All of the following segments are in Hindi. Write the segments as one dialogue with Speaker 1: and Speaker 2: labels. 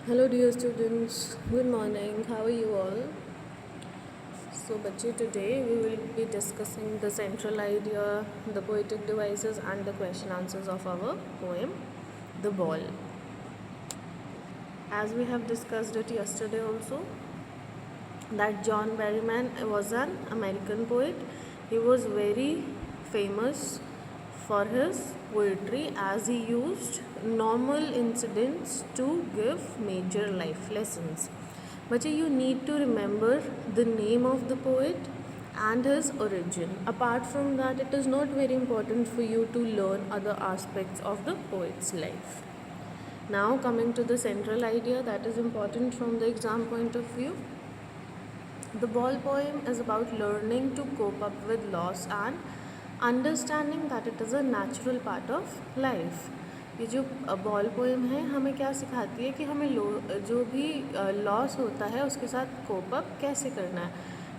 Speaker 1: Hello dear students, good morning. How are you all? So बच्चे today we will be discussing the central idea, the poetic devices and the question answers of our poem The Ball. As we have discussed it yesterday also, that John Berryman was an American poet. He was very famous for his poetry as he used normal incidents to give major life lessons. But you need to remember the name of the poet and his origin. Apart from that, it is not very important for you to learn other aspects of the poet's life. Now, coming to the central idea that is important from the exam point of view. The Ball poem is about learning to cope up with loss and understanding that it is a natural part of life. ये जो बॉल पोएम है हमें क्या सिखाती है कि हमें जो भी लॉस होता है उसके साथ कोप अप कैसे करना है,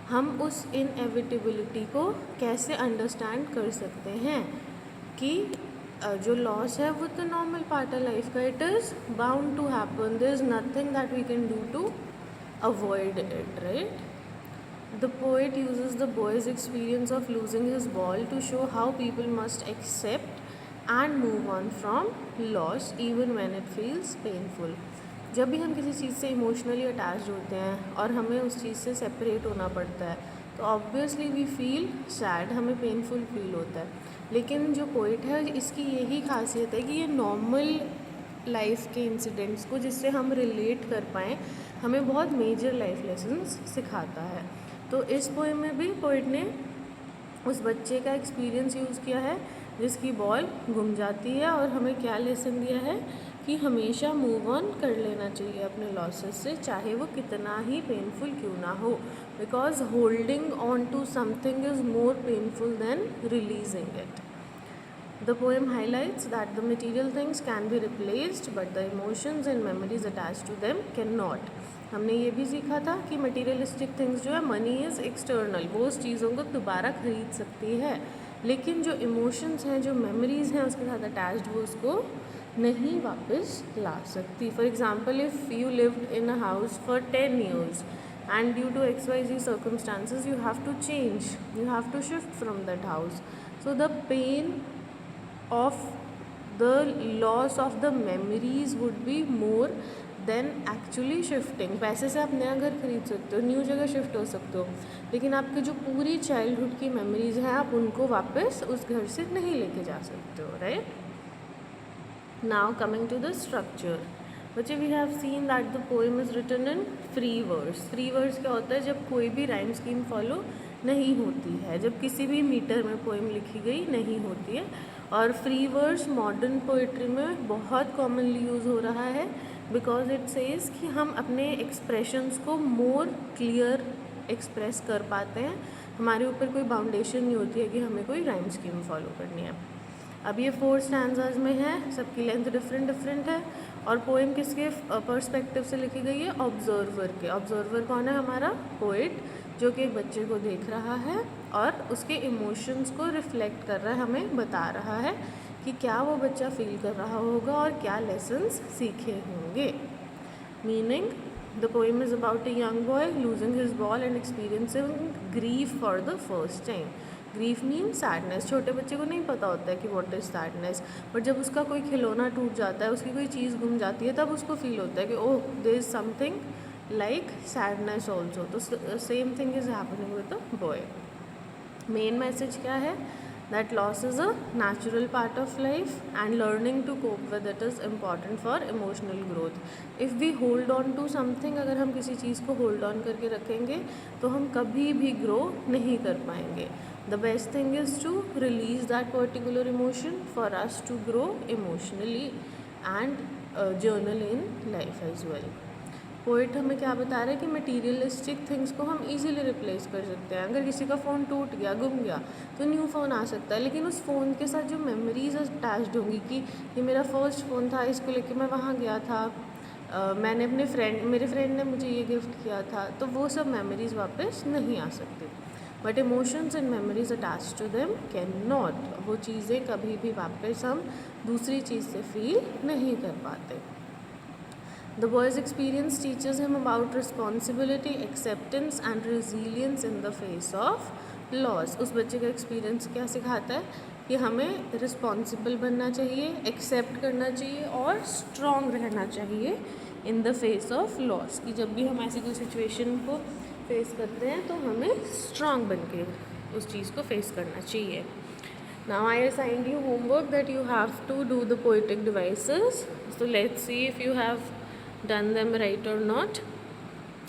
Speaker 1: हम उस इनएविटेबिलिटी को कैसे अंडरस्टैंड कर सकते हैं कि जो लॉस है वो तो नॉर्मल पार्ट है लाइफ का, it is bound to happen, there is nothing that we can do to avoid it, right. The poet uses the boy's experience of losing his ball to show how people must accept and move on from loss even when it feels painful. जब भी हम किसी चीज़ से इमोशनली अटैच्ड होते हैं और हमें उस चीज़ से सेपरेट होना पड़ता है तो ऑब्वियसली वी फील सैड, हमें पेनफुल फील होता है. लेकिन जो पोइट है इसकी यही खासियत है कि ये नॉर्मल लाइफ के इंसिडेंट्स को जिससे हम रिलेट कर पाएँ हमें बहुत मेजर लाइफ लेसन्स सिखाता है. तो इस पोएम में भी पोइट ने उस बच्चे का एक्सपीरियंस यूज़ किया है जिसकी बॉल गुम जाती है और हमें क्या लेसन दिया है कि हमेशा मूव ऑन कर लेना चाहिए अपने लॉसेस से, चाहे वो कितना ही पेनफुल क्यों ना हो, because holding on to something is more painful than releasing it. The poem highlights that the material things can be replaced but the emotions and memories attached to them cannot. हमने ये भी सीखा था कि मटीरियलिस्टिक थिंग्स जो है, मनी इज़ एक्सटर्नल, वो उस चीज़ों को दोबारा खरीद सकती है, लेकिन जो इमोशंस हैं, जो मेमोरीज़ हैं उसके साथ अटैच्ड वो उसको नहीं वापस ला सकती. For example, if you lived in a house for 10 years and due to XYZ circumstances you have to change, you have to shift from that house, so the pain of the loss of the memories would be more than actually shifting. पैसे से आप नया घर खरीद सकते हो, न्यू जगह शिफ्ट हो सकते हो, लेकिन आपकी जो पूरी चाइल्डहुड की मेमोरीज हैं आप उनको वापस उस घर से नहीं लेके जा सकते हो, right. Now coming to the structure, बच्चे we have seen that the poem is written in free verse. Free verse क्या होता है? जब कोई भी राइम स्कीम फॉलो नहीं होती है, जब किसी भी मीटर में पोएम लिखी गई नहीं होती है. और फ्री वर्स मॉडर्न पोइट्री में बहुत कॉमनली यूज़ हो रहा है बिकॉज इट सेज़ कि हम अपने एक्सप्रेशंस को मोर क्लियर एक्सप्रेस कर पाते हैं, हमारे ऊपर कोई बाउंडेशन नहीं होती है कि हमें कोई राइम स्कीम फॉलो करनी है. अब ये 4 स्टैंजाज में है, सबकी लेंथ डिफरेंट है और पोएम किसके पर्सपेक्टिव से लिखी गई है? ऑब्जर्वर के. ऑब्जर्वर कौन है? हमारा पोएट, जो कि एक बच्चे को देख रहा है और उसके इमोशंस को रिफ्लेक्ट कर रहा है, हमें बता रहा है कि क्या वो बच्चा फील कर रहा होगा और क्या लेसन्स सीखे होंगे. Meaning, the poem is about a young boy losing his ball and experiencing grief for the first time. Grief mean sadness. छोटे बच्चे को नहीं पता होता है कि व्हाट इज़ सैडनेस, बट जब उसका कोई खिलौना टूट जाता है, उसकी कोई चीज़ गुम जाती है, तब उसको फील होता है कि oh there is something like sadness also. तो same thing is happening with the boy. Main message क्या है? That loss is a natural part of life and learning to cope with it is important for emotional growth. If we hold on to something, अगर हम किसी चीज़ को hold on करके रखेंगे तो हम कभी भी grow नहीं कर पाएंगे. The best thing is to release that particular emotion for us to grow emotionally and journal in life as well. Poet हमें क्या बता रहा है कि मटीरियलिस्टिक थिंग्स को हम इजीली रिप्लेस कर सकते हैं. अगर किसी का फ़ोन टूट गया, गुम गया, तो न्यू फ़ोन आ सकता है, लेकिन उस फ़ोन के साथ जो मेमोरीज अटैच्ड होंगी कि ये मेरा फर्स्ट फ़ोन था, इसको लेके मैं वहाँ गया था, मैंने अपने मेरे फ्रेंड ने मुझे ये गिफ्ट किया था, तो वो सब मेमोरीज वापस नहीं आ सकती. But emotions and memories attach to them can not. वो चीज़ें कभी भी वापस हम दूसरी चीज़ से फील नहीं कर पाते. The boy's experience teaches him about responsibility, acceptance and resilience in the face of loss. उस बच्चे का एक्सपीरियंस क्या सिखाता है कि हमें रिस्पॉन्सिबल बनना चाहिए, एक्सेप्ट करना चाहिए और स्ट्रॉन्ग रहना चाहिए in the face of loss, कि जब भी हम ऐसी कोई सिचुएशन को फेस करते हैं तो हमें स्ट्रॉन्ग बन के उस चीज़ को फेस करना चाहिए. Now I assigned you homework that you have to do the poetic devices. So let's see if you have done them right or not.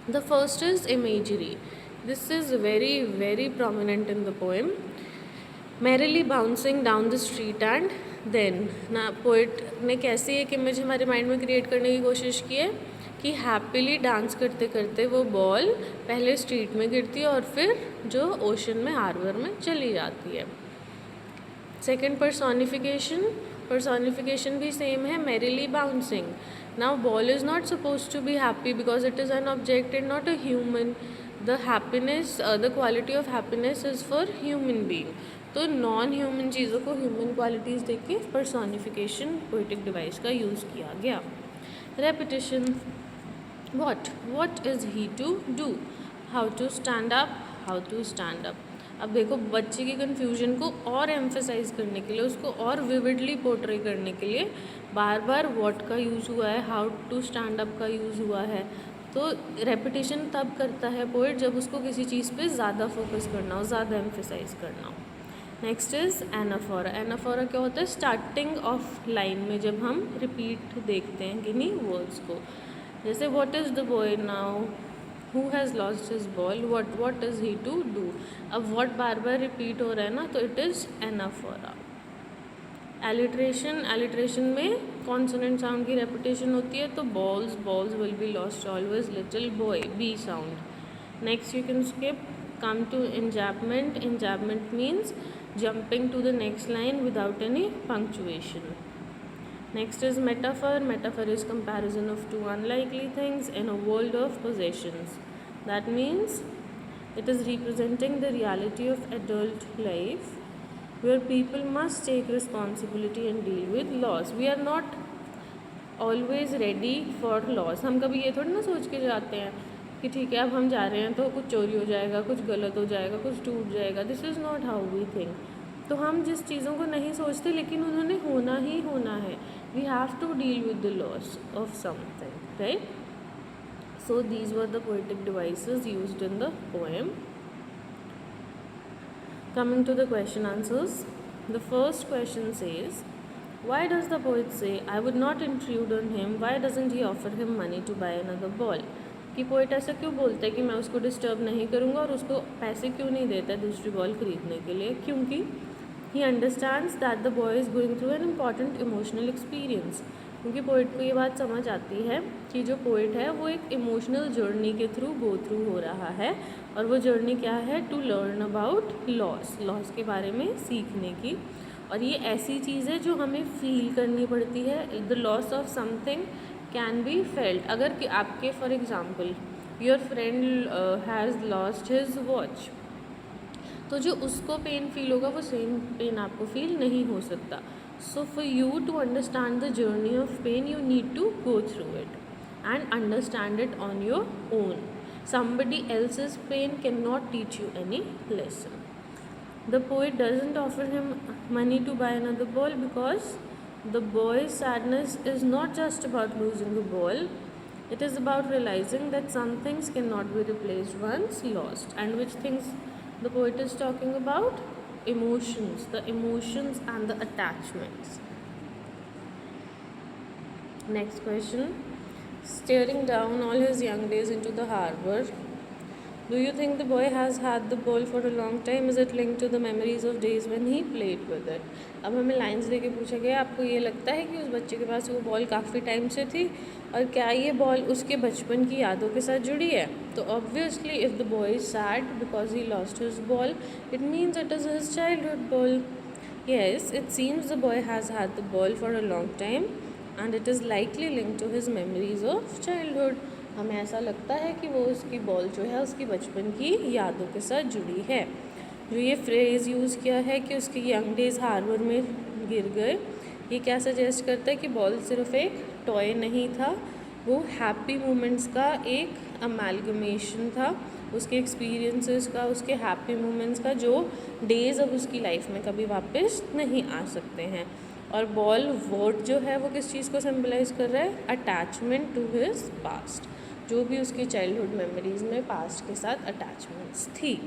Speaker 1: The first is imagery. This is very, very prominent in the poem. Merrily bouncing down the street and then. ना पोइट ने कैसे एक इमेज हमारे माइंड में क्रिएट करने की कोशिश की है कि हैप्पीली डांस करते करते वो बॉल पहले स्ट्रीट में गिरती है और फिर जो ओशन में, हार्बर में चली जाती है. सेकेंड personification भी सेम है, merrily bouncing. Now ball is not supposed to be happy because it is an object and not a human. The happiness, the quality of happiness is for human being. तो नॉन ह्यूमन चीज़ों को ह्यूमन क्वालिटीज़ देख के पर्सोनिफिकेशन पोइटिक डिवाइस का यूज़ किया गया. Repetition. what is he to do, how to stand up. अब देखो बच्चे की कन्फ्यूजन को और एम्फेसाइज करने के लिए, उसको और विविडली पोर्ट्रे करने के लिए बार बार व्हाट का यूज़ हुआ है, हाउ टू स्टैंड अप का यूज़ हुआ है. तो रेपिटेशन तब करता है पोइट जब उसको किसी चीज़ पे ज़्यादा फोकस करना हो, ज़्यादा एम्फेसाइज करना हो. Next is anaphora. एनाफोरा क्या होता है? स्टार्टिंग ऑफ लाइन में जब हम रिपीट देखते हैं किन्हीं वर्ड्स को, जैसे what is the boy now who has lost his ball, what is he to do. अब what बार बार रिपीट हो रहा है ना, तो इट इज़ एनाफोरा. एलिट्रेशन में कॉन्सोनेंट साउंड की रेपिटेशन होती है, तो balls will be lost always, little boy, B sound. Next you can skip. Come to enjambment means jumping to the next line without any punctuation. Next is metaphor. Metaphor is comparison of two unlikely things in a world of possessions. That means it is representing the reality of adult life where people must take responsibility and deal with loss. We are not always ready for loss. हम कभी ये थोड़ी ना सोच के जाते हैं कि ठीक है अब हम जा रहे हैं तो कुछ चोरी हो जाएगा, कुछ गलत हो जाएगा, कुछ टूट जाएगा. This is not how we think. तो हम जिस चीज़ों को नहीं सोचते लेकिन उन्होंने होना ही होना है. We have to deal with the loss of something, right. So these were the poetic devices used in the poem. Coming to the question answers, the first question says, why does the poet say, I would not intrude on him, why doesn't he offer him money to buy another ball? कि पोइट ऐसा क्यों बोलता है कि मैं उसको डिस्टर्ब नहीं करूँगा और उसको पैसे क्यों नहीं देता है दूसरी बॉल खरीदने के लिए? क्योंकि he understands that the boy is going through an important emotional experience. क्योंकि पोइट को ये बात समझ आती है कि जो पोइट है वो एक इमोशनल जर्नी के थ्रू गो थ्रू हो रहा है, और वो जर्नी क्या है? टू लर्न अबाउट लॉस के बारे में सीखने की. और ये ऐसी चीज़ है जो हमें फील करनी पड़ती है. The loss of something can be felt. अगर कि आपके for example your friend has lost his watch, तो जो उसको पेन फील होगा वो सेम पेन आपको फील नहीं हो सकता. So for you to understand the journey of pain you need to go through it and understand it on your own. Somebody else's pain cannot teach you any lesson. The poet doesn't offer him money to buy another ball because the boy's sadness is not just about losing a ball. It is about realizing that some things cannot be replaced once lost. And which things the poet is talking about? Emotions, the emotions and the attachments. Next question. Staring down all his young days into the harbor, do you think the boy has had the ball for a long time? Is it linked to the memories of days when he played with it? अब हमें लाइंस देके पूछा गया आपको ये लगता है कि उस बच्चे के पास वो बॉल काफ़ी टाइम से थी, और क्या ये बॉल उसके बचपन की यादों के साथ जुड़ी है? तो obviously if the boy is sad because he lost his ball, it means it is his childhood ball. Yes, it seems the boy has had the ball for a long time and it is likely linked to his memories of childhood. हमें ऐसा लगता है कि वो उसकी बॉल जो है उसकी बचपन की यादों के साथ जुड़ी है. जो ये फ्रेज़ यूज़ किया है कि उसके यंग डेज हार्बर में गिर गए, ये क्या सजेस्ट करता है कि बॉल सिर्फ एक टॉय नहीं था, वो हैप्पी मोमेंट्स का एक अमेलगमेशन था, उसके एक्सपीरियंसेस का, उसके हैप्पी मोमेंट्स का, जो डेज़ अब उसकी लाइफ में कभी वापस नहीं आ सकते हैं। और बॉल वर्ड जो है वो किस चीज़ को सिंबलाइज कर रहा है? अटैचमेंट टू हिज पास्ट, जो भी उसकी चाइल्डहुड मेमोरीज में पास्ट के साथ अटैचमेंट्स थी।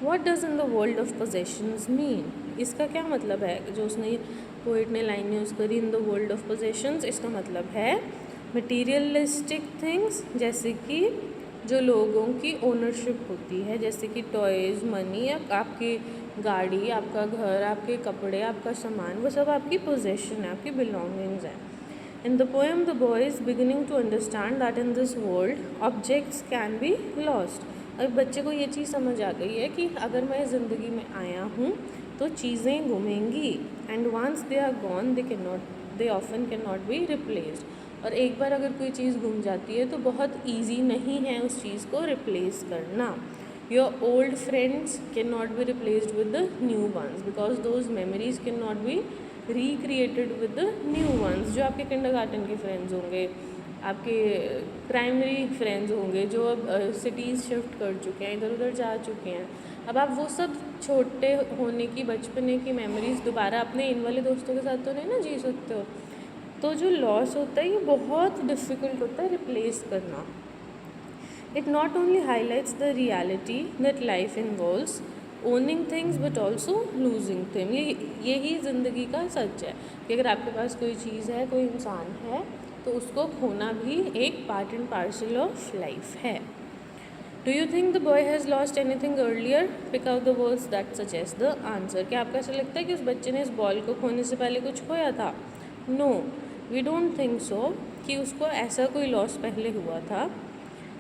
Speaker 1: What does in the world of possessions mean? इसका क्या मतलब है जो उसने पोइट ने लाइन यूज़ करी, in the world of possessions? इसका मतलब है मटीरियलिस्टिक थिंग्स, जैसे कि जो लोगों की ओनरशिप होती है, जैसे कि टॉयज़, मनी, या आपकी गाड़ी, आपका घर, आपके कपड़े, आपका सामान, वो सब आपकी पोजेशन है, आपकी बिलोंगिंग्स हैं। In the poem, the boy is beginning to understand that in this world, objects can be lost. अब बच्चे को ये चीज़ समझ आ गई है कि अगर मैं ज़िंदगी में आया हूँ तो चीज़ें घूमेंगी, and once they are gone they often can not be replaced. और एक बार अगर कोई चीज़ घूम जाती है तो बहुत ईजी नहीं है उस चीज़ को रिप्लेस करना। Your old friends can not be replaced with the new ones, because those memories can not B recreated with the new ones. जो आपके किंडरगार्टन के फ्रेंड्स होंगे, आपके प्राइमरी फ्रेंड्स होंगे, जो अब सिटीज़ शिफ्ट कर चुके हैं, इधर उधर जा चुके हैं, अब आप वो सब छोटे होने की, बचपने की मेमोरीज़ दोबारा अपने इन वाले दोस्तों के साथ तो नहीं ना जी सकते हो। तो जो लॉस होता है ये बहुत डिफ़िकल्ट होता है रिप्लेस करना। It not only highlights the reality that life involves owning things but also losing thing. यही ज़िंदगी का सच है कि अगर आपके पास कोई चीज़ है, कोई इंसान है, तो उसको खोना भी एक part and parcel of life है। Do you think the boy has lost anything earlier? Pick out the words that suggest the answer. क्या आपको ऐसा लगता है कि उस बच्चे ने इस बॉल को खोने से पहले कुछ खोया था? No, we don't think so, कि उसको ऐसा कोई लॉस पहले हुआ था।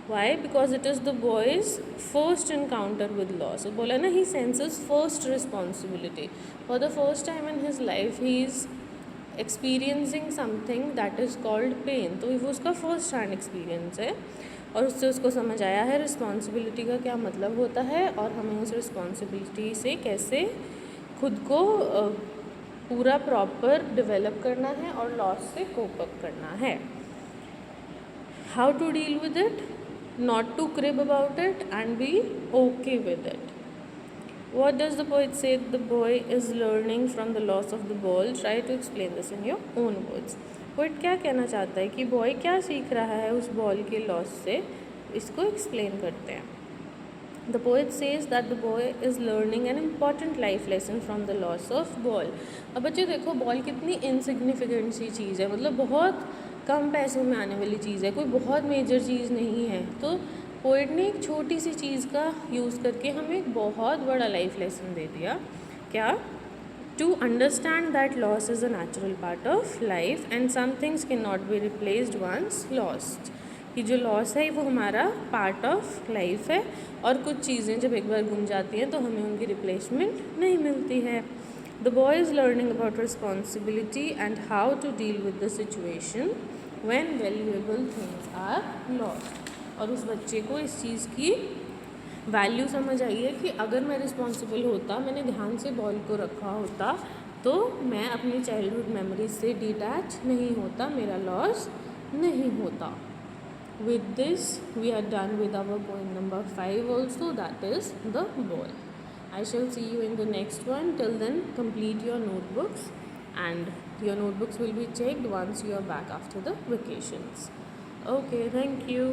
Speaker 1: Why? Because it is the boy's first encounter with loss. बोला ना, he senses first responsibility for the first time in his life, he is experiencing something that is called pain. तो वो उसका फर्स्ट हैंड एक्सपीरियंस है और उससे उसको समझ आया है रिस्पॉन्सिबिलिटी का क्या मतलब होता है, और हमें उस रिस्पॉन्सिबिलिटी से कैसे खुद को पूरा प्रॉपर डेवलप करना है और लॉस से कोप अप करना है। How to deal with it? not to crib about it and be okay with it. What does the poet say the boy is learning from the loss of the ball? Try to explain this in your own words. Poet क्या कहना चाहता है कि बॉय क्या सीख रहा है उस बॉल के लॉस से, इसको एक्सप्लेन करते हैं। The poet says that the boy is learning an important life lesson from the loss of ball. अब बच्चे देखो, बॉल कितनी इनसिग्निफिकेंट सी चीज़ है, मतलब बहुत कम पैसों में आने वाली चीज़ है, कोई बहुत मेजर चीज़ नहीं है। तो पोइट ने एक छोटी सी चीज़ का यूज़ करके हमें एक बहुत बड़ा लाइफ लेसन दे दिया। क्या? To understand that loss is a natural part of life and some things can not be replaced once lost. कि जो लॉस है वो हमारा पार्ट ऑफ लाइफ है, और कुछ चीज़ें जब एक बार गुम जाती हैं तो हमें उनकी रिप्लेसमेंट नहीं मिलती है। The boy is learning about responsibility and how to deal with the situation when valuable things are lost. और उस बच्चे को इस चीज़ की वैल्यू समझ आई है कि अगर मैं रिस्पॉन्सिबल होता, मैंने ध्यान से बॉल को रखा होता, तो मैं अपनी चाइल्डहुड मेमोरीज से डिटैच नहीं होता, मेरा लॉस नहीं होता। With this, we are done with our point number 5 also, that is the ball. I shall see you in the next one. Till then, complete your notebooks, and your notebooks will be checked once you are back after the vacations. Okay, thank you.